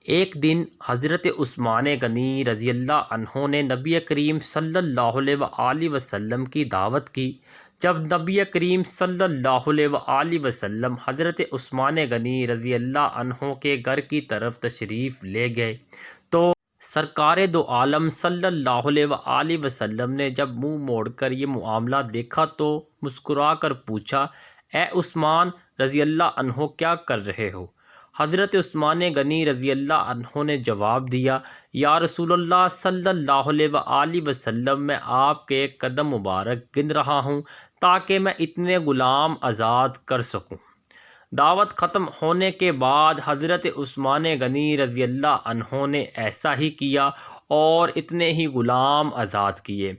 ایک دن حضرت عثمان غنی رضی اللہ عنہ نے نبی کریم صلی اللہ علیہ وآلہ وسلم کی دعوت کی۔ جب نبی کریم صلی اللہ علیہ وآلہ وسلم حضرت عثمان غنی رضی اللہ عنہ کے گھر کی طرف تشریف لے گئے تو سرکار دو عالم صلی اللہ علیہ وآلہ وسلم نے جب منہ موڑ کر یہ معاملہ دیکھا تو مسکرا کر پوچھا، اے عثمان رضی اللہ عنہ، کیا کر رہے ہو؟ حضرت عثمان غنی رضی اللہ عنہ نے جواب دیا، یا رسول اللہ صلی اللہ علیہ وآلہ وسلم، میں آپ کے قدم مبارک گن رہا ہوں تاکہ میں اتنے غلام آزاد کر سکوں۔ دعوت ختم ہونے کے بعد حضرت عثمان غنی رضی اللہ عنہ نے ایسا ہی کیا اور اتنے ہی غلام آزاد کیے۔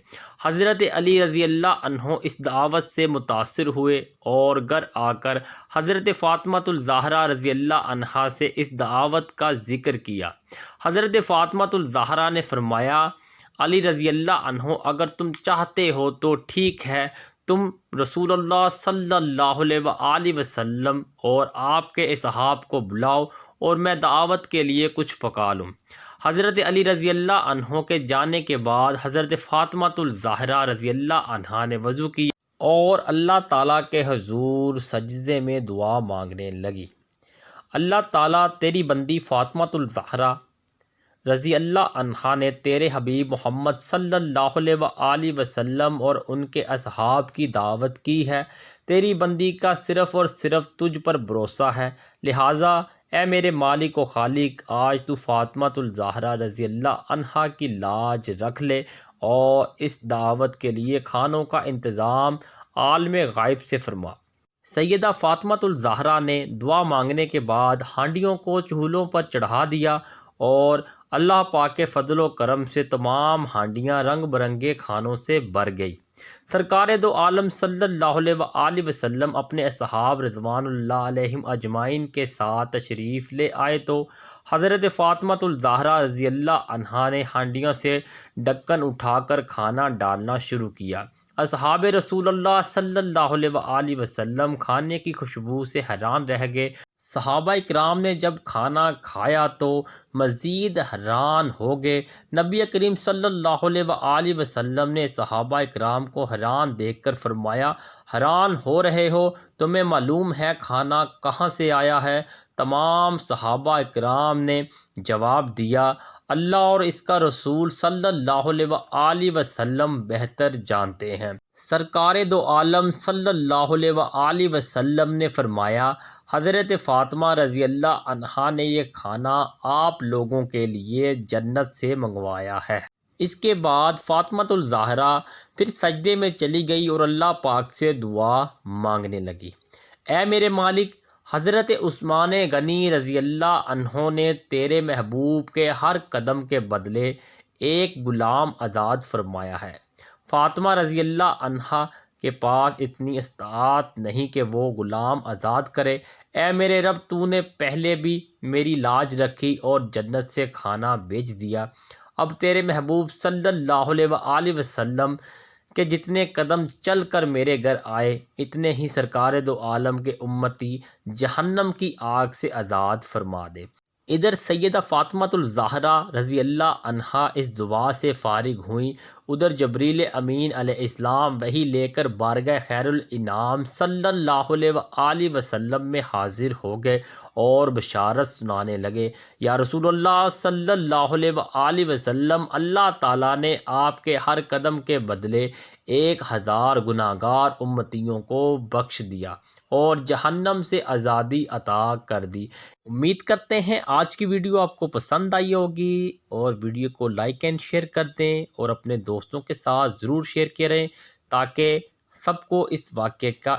حضرت علی رضی اللہ عنہ اس دعوت سے متاثر ہوئے اور گھر آ کر حضرت فاطمہ الزہرا رضی اللہ عنہا سے اس دعوت کا ذکر کیا۔ حضرت فاطمہ الزہرا نے فرمایا، علی رضی اللہ عنہ، اگر تم چاہتے ہو تو ٹھیک ہے، تم رسول اللہ صلی اللہ علیہ وآلہ وسلم اور آپ کے اصحاب کو بلاؤ اور میں دعوت کے لیے کچھ پکا لوں۔ حضرت علی رضی اللہ عنہ کے جانے کے بعد حضرت فاطمہ الزہرا رضی اللہ عنہا نے وضو کیا اور اللہ تعالیٰ کے حضور سجدے میں دعا مانگنے لگی، اللہ تعالیٰ تیری بندی فاطمہ الزہرا رضی اللہ عنہا نے تیرے حبیب محمد صلی اللہ علیہ وآلہ وسلم اور ان کے اصحاب کی دعوت کی ہے، تیری بندی کا صرف اور صرف تجھ پر بھروسہ ہے، لہٰذا اے میرے مالک و خالق، آج تو فاطمہ الزہرا رضی اللہ عنہا کی لاج رکھ لے اور اس دعوت کے لیے کھانوں کا انتظام عالم غیب سے فرما۔ سیدہ فاطمہ الزہرا نے دعا مانگنے کے بعد ہانڈیوں کو چولہوں پر چڑھا دیا اور اللہ پاک کے فضل و کرم سے تمام ہانڈیاں رنگ برنگے کھانوں سے بھر گئی۔ سرکار دو عالم صلی اللہ علیہ وآلہ وسلم اپنے اصحاب رضوان اللہ علیہم اجمعین کے ساتھ تشریف لے آئے تو حضرت فاطمہ الزہرا رضی اللہ عنہا نے ہانڈیوں سے ڈھکن اٹھا کر کھانا ڈالنا شروع کیا۔ اصحاب رسول اللہ صلی اللہ علیہ وآلہ وسلم کھانے کی خوشبو سے حیران رہ گئے۔ صحابہ کرام نے جب کھانا کھایا تو مزید حیران ہو گئے۔ نبی کریم صلی اللہ علیہ وآلہ وسلم نے صحابہ کرام کو حیران دیکھ کر فرمایا، حیران ہو رہے ہو؟ تمہیں معلوم ہے کھانا کہاں سے آیا ہے؟ تمام صحابہ کرام نے جواب دیا، اللہ اور اس کا رسول صلی اللہ علیہ وآلہ وسلم بہتر جانتے ہیں۔ سرکار دو عالم صلی اللہ علیہ وآلہ وسلم نے فرمایا، حضرت فاطمہ رضی اللہ عنہا نے یہ کھانا آپ لوگوں کے لیے جنت سے منگوایا ہے۔ اس کے بعد فاطمہ الزہرا پھر سجدے میں چلی گئی اور اللہ پاک سے دعا مانگنے لگی، اے میرے مالک، حضرت عثمان غنی رضی اللہ عنہ نے تیرے محبوب کے ہر قدم کے بدلے ایک غلام آزاد فرمایا ہے۔ فاطمہ رضی اللہ عنہا کے پاس اتنی استطاعت نہیں کہ وہ غلام آزاد کرے، اے میرے رب، تو نے پہلے بھی میری لاج رکھی اور جنت سے کھانا بھیج دیا، اب تیرے محبوب صلی اللہ علیہ وآلہ وسلم کہ جتنے قدم چل کر میرے گھر آئے اتنے ہی سرکار دو عالم کے امتی جہنم کی آگ سے آزاد فرما دے۔ ادھر سیدہ فاطمہ الزہرا رضی اللہ عنہا اس دعا سے فارغ ہوئیں، ادھر جبریل امین علیہ السلام وحی لے کر بارگاہ خیر الانام صلی اللہ علیہ وآلہ وسلم میں حاضر ہو گئے اور بشارت سنانے لگے، یا رسول اللہ صلی اللہ علیہ وآلہ وسلم، اللہ تعالیٰ نے آپ کے ہر قدم کے بدلے 1000 گناہگار امتیوں کو بخش دیا اور جہنم سے آزادی عطا کر دی۔ امید کرتے ہیں آج کی ویڈیو آپ کو پسند آئی ہوگی اور ویڈیو کو لائک اینڈ شیئر کر دیں اور اپنے دوستوں کے ساتھ ضرور شیئر کریں تاکہ سب کو اس واقعے کا